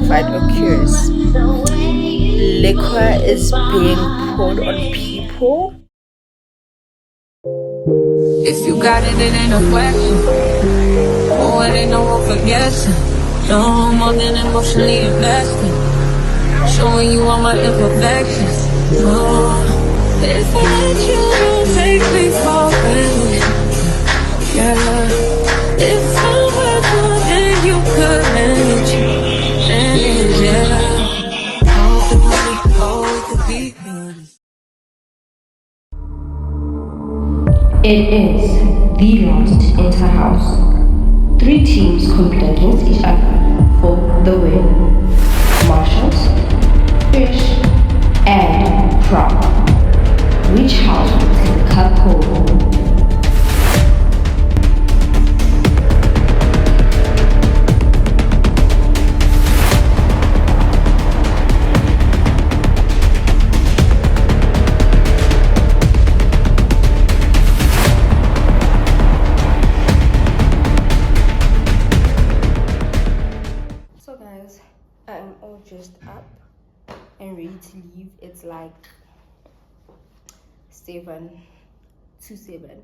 fight occurs. Liquor is being poured on people. If you got it, it ain't no question. Oh, it ain't no room for guessing. No more than emotionally invested. Showing you all my imperfections. Oh, if I let you, don't take me for granted. Yeah. If I were good, then you could manage. And yeah. Oh, it could be good. It is the last interhouse. 3 teams compete against each other for the win. Marshals, fish, and crop. Which house will take the cup home? I'm all dressed up and ready to leave. It's like 7 to 7.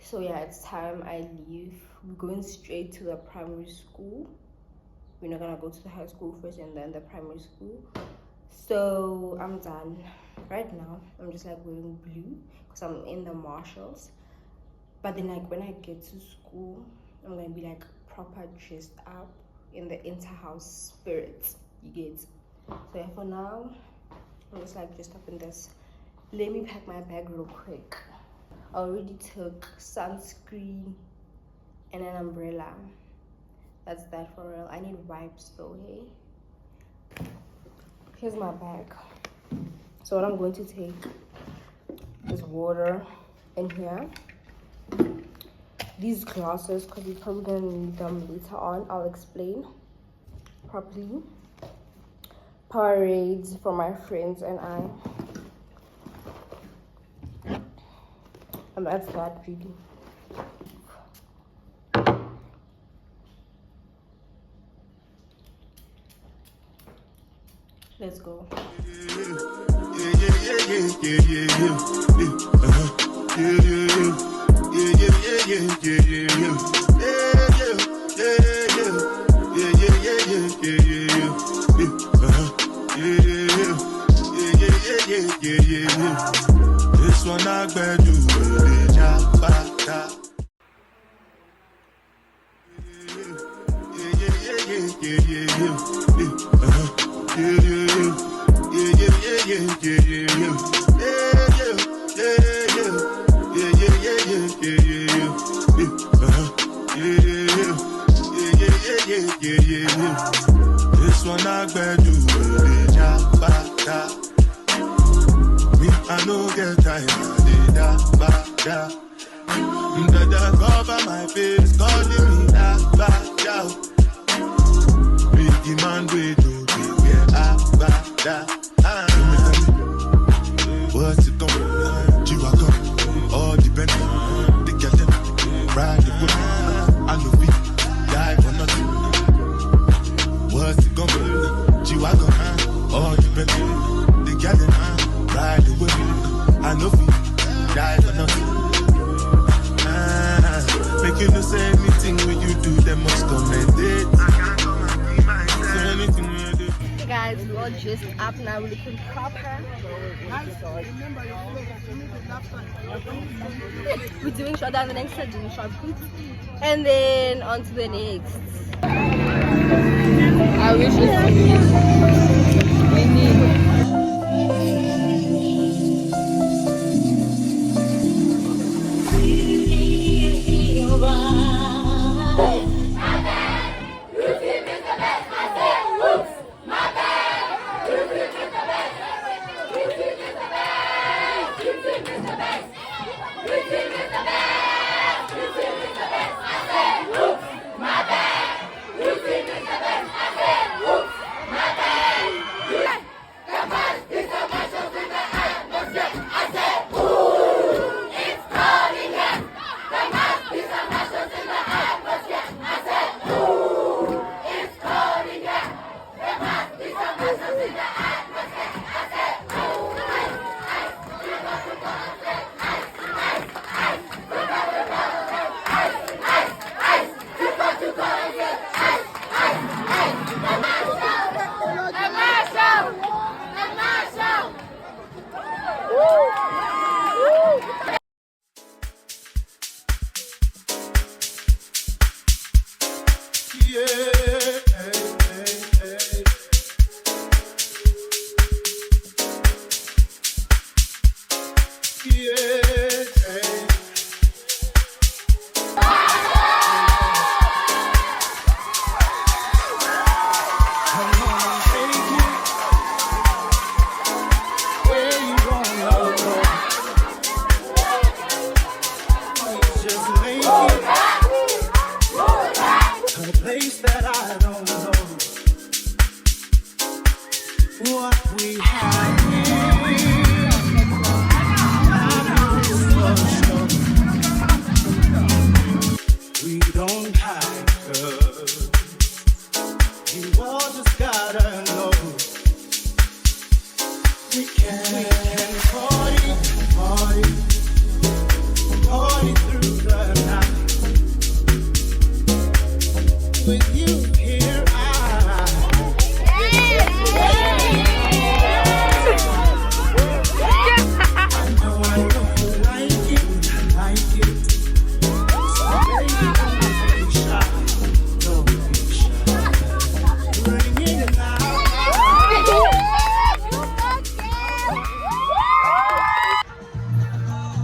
So yeah, it's time I leave. We're going straight to the primary school. We're not gonna go to the high school first and then the primary school. So I'm done. Right now I'm just like wearing blue because I'm in the Marshalls. But then like when I get to school, I'm gonna be like proper dressed up in the interhouse spirit, you get. So yeah, for now I'm just like dressed up in this. Let me pack my bag real quick. I already took sunscreen and an umbrella. That's that for real. I need wipes though. Hey, here's my bag. So what I'm going to take is water in here, these glasses because we're probably gonna need them later on. I'll explain properly. Powerades for my friends and I. And that's that really. Let's go. This one I bet you This one I bet you me, I know get tired. Dada cover my face, calling me da. Big man with you, what's it gonna be? You are coming, all depends. They get them, ride the whip. I know we die for nothing. What's it gonna be? You are gonna, all depends. They get them, ride the whip. I know we die for nothing. Make you no say anything when you do, they must commend it. Say anything when you do. Hey guys, we're all dressed up now, we're looking proper. We're doing short down the next set, doing short put. And then on to the next. I wish it's that I don't know what we have here. That is for sure. We don't hide 'cause you all just gotta know we can party, party, party through the night. With you here, I know you like it, like it. So baby, don't be shy, don't be shy. Bring it now.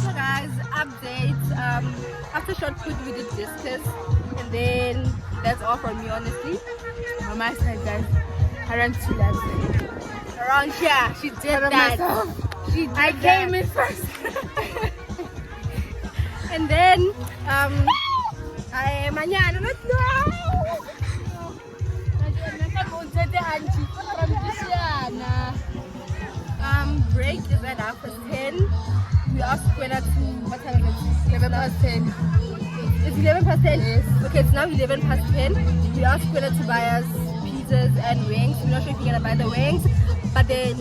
So guys, update. After short put we did discuss, and then that's all from me honestly. On my side, guys, I ran 2 laps. Around here, she did that. She did I came in first. And then I mañana no. Break is at 10:30. We asked Quella to what time is it? 11:10. It's 11:10. Yes. Okay, it's now 11:10. We asked Quella to buy us pizzas and wings. We're not sure if we're gonna buy the wings, but then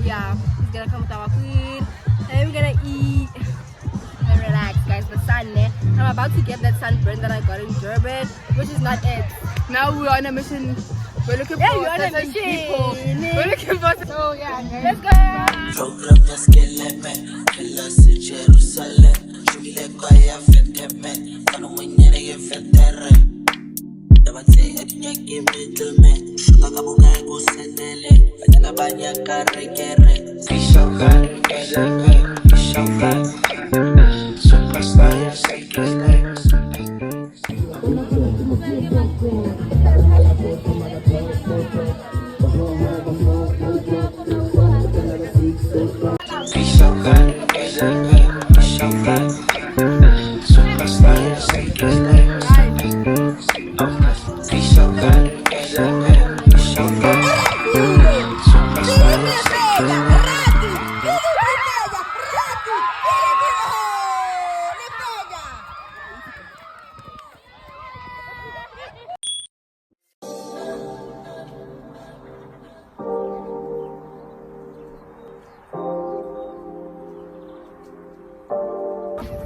yeah, he's gonna come with our food, and then we're gonna eat and relax, guys. The sun, eh? I'm about to get that sunburn that I got in Durban, which is not it. Now we're on a mission. We're looking for You're on a certain mission. people. We're looking for. So yeah, guys. Let's go. Program ya skelemen, Hellas in Jerusalem. Jumile kwa ya fendemen, kanu mwenyere ya fendere. Dabatse ya nyaki middleman, kakabuga ego senele, ajana banya karekere. Fishokan, Fishokan, Superstar ya Sekilex.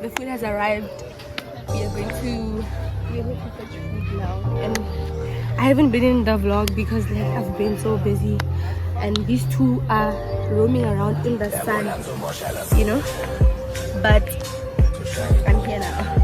The food has arrived. We are going to fetch food now, and I haven't been in the vlog because like I've been so busy, and these two are roaming around in the sun, you know. But I'm here now.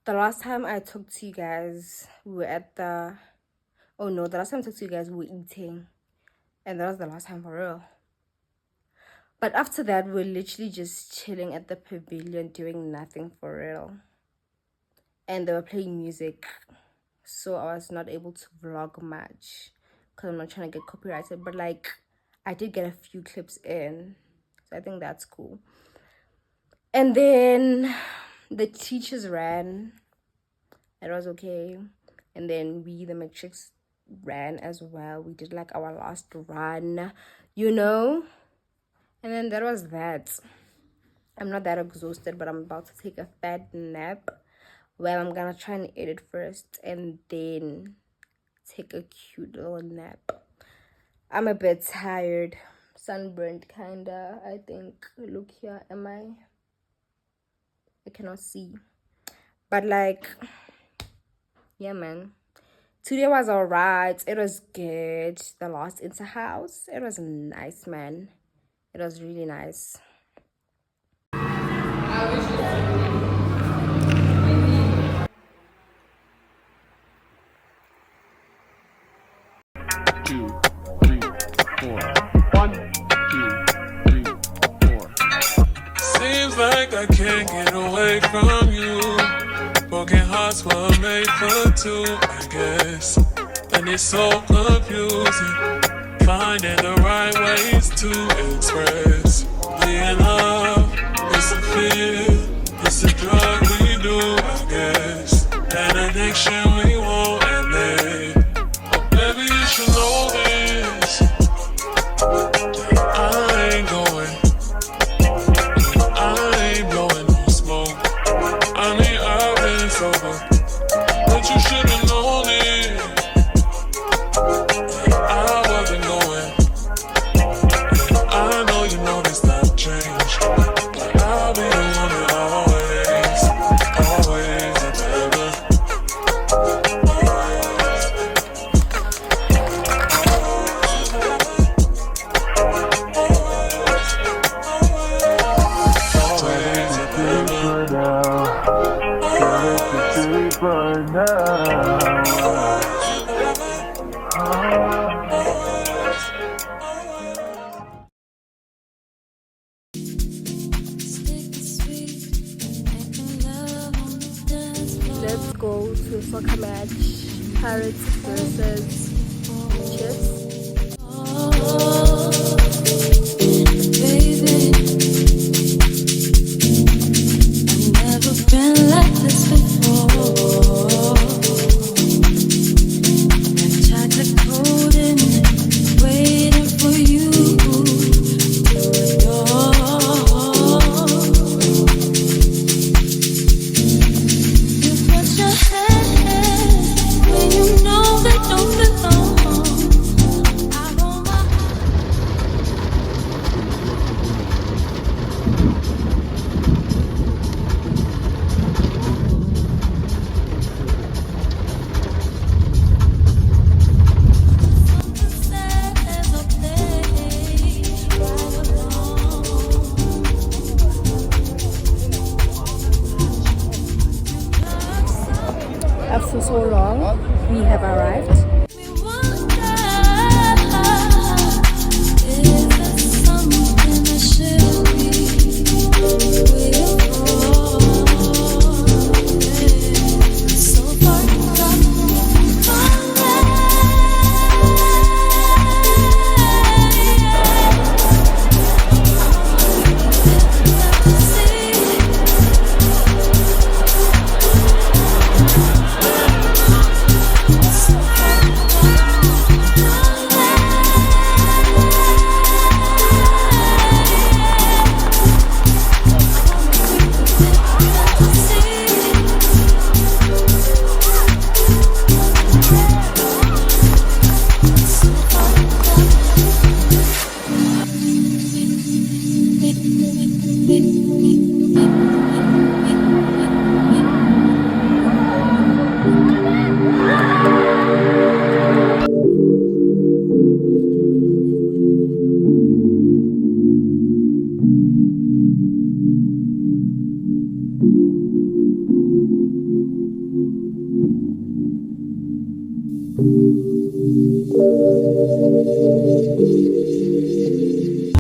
The last time I talked to you guys, we were at the... Oh no, the last time I talked to you guys, we were eating. And that was the last time for real. But after that, we were literally just chilling at the pavilion, doing nothing for real. And they were playing music. So I was not able to vlog much. Because I'm not trying to get copyrighted. But like, I did get a few clips in. So I think that's cool. And then the teachers ran. It was okay. And then we, the matrix, ran as well. We did like our last run, you know. And then that was that. I'm not that exhausted, but I'm about to take a fat nap. Well, I'm gonna try and edit first and then take a cute little nap. I'm a bit tired, sunburned kinda, I think. Look here, am I cannot see. But like, yeah, man. Today was alright. It was good. The last interhouse. It was nice, man. It was really nice. Two, three, four. 1, 2, 3, 4. Seems like I can't get away from you. Broken hearts were made for two, I guess. And it's so confusing. Finding the right ways to express. Being love, it's a fear. It's a drug we do, I guess. An addiction we won't admit. Oh, baby, you should know this. I ain't going. I ain't blowing no smoke. I mean, I've been sober. But you should've known it. I wasn't going. I know you know this not change. But I'll be the one that always, always better. Let's go to a soccer match. Pirates versus Chiefs. Baby, I've never been like this before. I've tried to code in, waiting for you to adore. You put your hand when you know they don't belong. I don't want. After so long, we have arrived.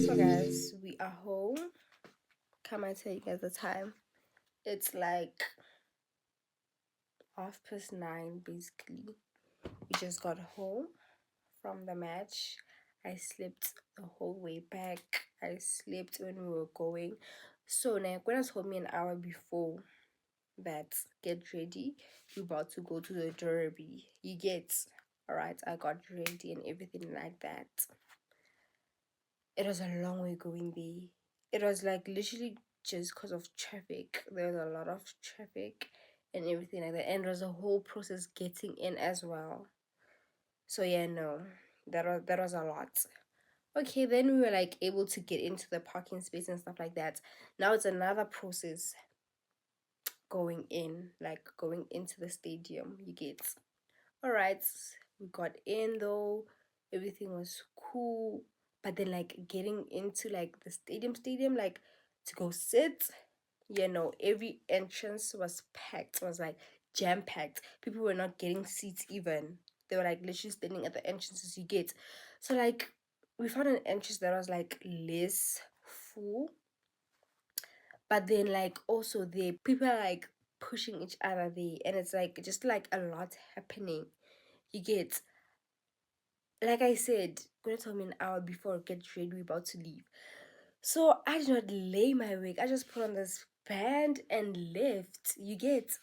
So guys, we are home. Come I tell you guys the time. It's like 9:30 basically. We just got home from the match. I slept the whole way back. I slept when we were going. So Nayakwana told me an hour before that get ready. You're about to go to the derby. You get alright. I got ready and everything like that. It was a long way going there. It was like literally just because of traffic. There was a lot of traffic and everything like that, and there was a whole process getting in as well. So yeah, no, that was a lot. Okay, then we were like able to get into the parking space and stuff like that. Now it's another process going in, like going into the stadium. You get. All right, we got in though. Everything was cool. But then like getting into like the stadium, like to go sit, every entrance was packed. It was like jam packed. People were not getting seats even. They were like literally standing at the entrances you get. So like we found an entrance that was like less full. But then like also there people are like pushing each other there, and it's like just like a lot happening. You get, like I said, gonna tell me an hour before get ready, we're about to leave. So I did not lay my wig. I just put on this band and left. You get,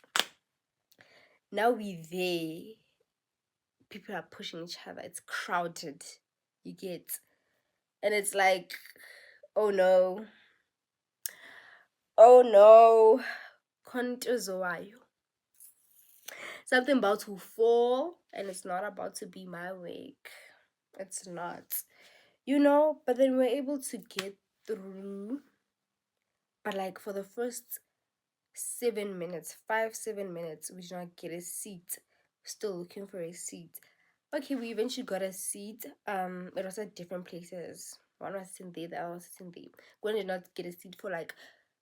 now we there. People are pushing each other. It's crowded. You get, and it's like, oh no, oh no, kontozowayo. Something about to fall, and it's not about to be my wig. It's not, But then we're able to get through. But like for the first 7 minutes, 5, 7 minutes, we did not get a seat. Still looking for a seat. Okay, we eventually got a seat. It was at different places. One was sitting there, the other was sitting there. Gwen did not get a seat for like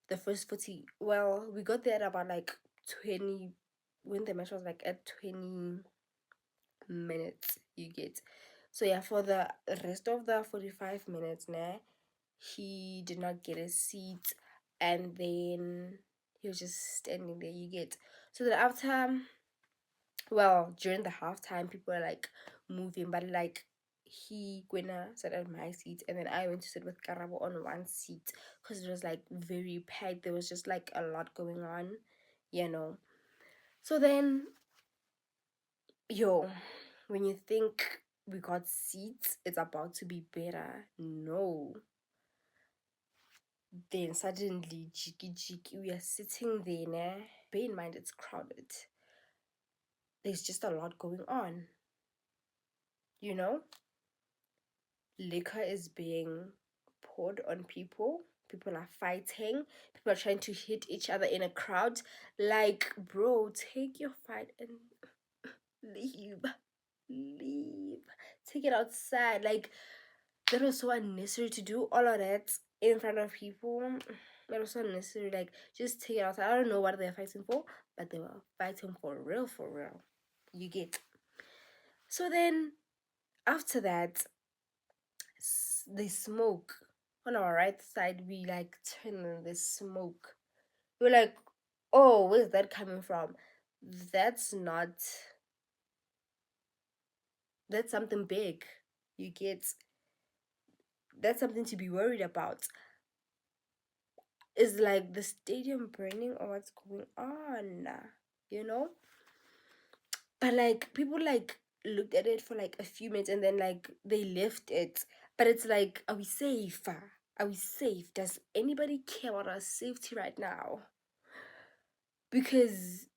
the first 40. Well, we got there at about like 20, when the match was like at 20 minutes, you get. So yeah, for the rest of the 45 minutes now, he did not get a seat, and then he was just standing there, you get. So then after, well, during the halftime, people were like moving, but like Gwena sat at my seat, and then I went to sit with Karabo on one seat because it was like very packed. There was just like a lot going on. So then, when you think we got seats, it's about to be better. No. Then suddenly, jiki, we are sitting there, ne? Bear in mind, it's crowded. There's just a lot going on. Liquor is being poured on people. People are fighting. People are trying to hit each other in a crowd. Like, bro, take your fight and leave. Leave. Take it outside. Like, that was so unnecessary to do all of that in front of people. That was so unnecessary. Like, just take it outside. I don't know what they're fighting for, but they were fighting for real, for real. You get. So then, after that, the smoke on our right side, we like turn on the smoke. We're like, oh, where's that coming from? That's not. That's something big. You get. That's something to be worried about. Is like the stadium burning or what's going on, But like people like looked at it for like a few minutes, and then like they left it. But it's like, are we safe? Are we safe? Does anybody care about our safety right now? Because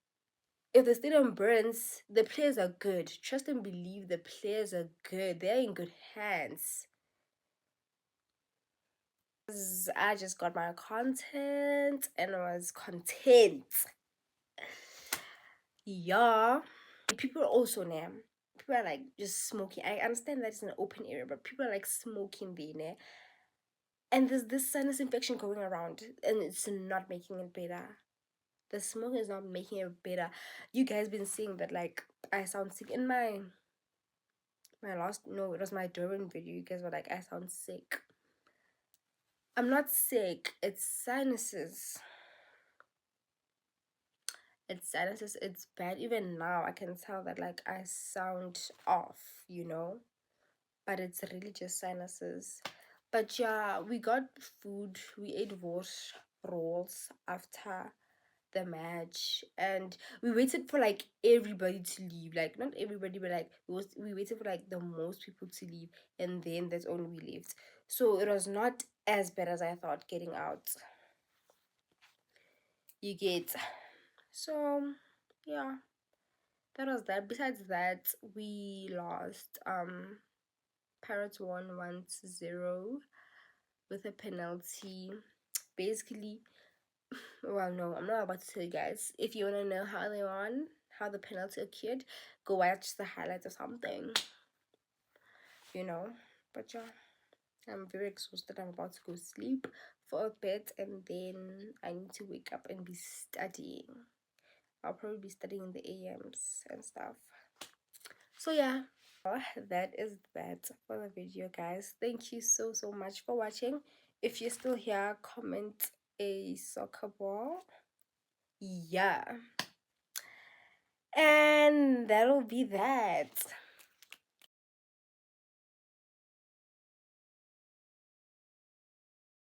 if the stadium burns, the players are good. Trust and believe, the players are good. They're in good hands. I just got my content and was content. Yeah. People also now, people are like just smoking. I understand that it's an open area, but people are like smoking there, and there's this sinus infection going around, and it's not making it better. The smoke is not making it better. You guys been seeing that like I sound sick in my last, no, it was my Durban video. You guys were like, I sound sick. I'm not sick, it's sinuses. It's bad. Even now I can tell that like I sound off. But it's really just sinuses. But yeah, we got food. We ate worse rolls after the match, and we waited for like everybody to leave. Like not everybody, but like we waited for like the most people to leave, and then that's when we left. So it was not as bad as I thought getting out. You get. So yeah, that was that. Besides that, we lost. Pirates won 1-0 with a penalty. Basically, well, no, I'm not about to tell you guys. If you want to know how they won, how the penalty occurred, go watch the highlights or something. But yeah, I'm very exhausted. I'm about to go sleep for a bit, and then I need to wake up and be studying. I'll probably be studying in the AMs and stuff. So yeah, that is that for the video, guys. Thank you so much for watching. If you're still here, comment a soccer ball. Yeah, and that'll be that.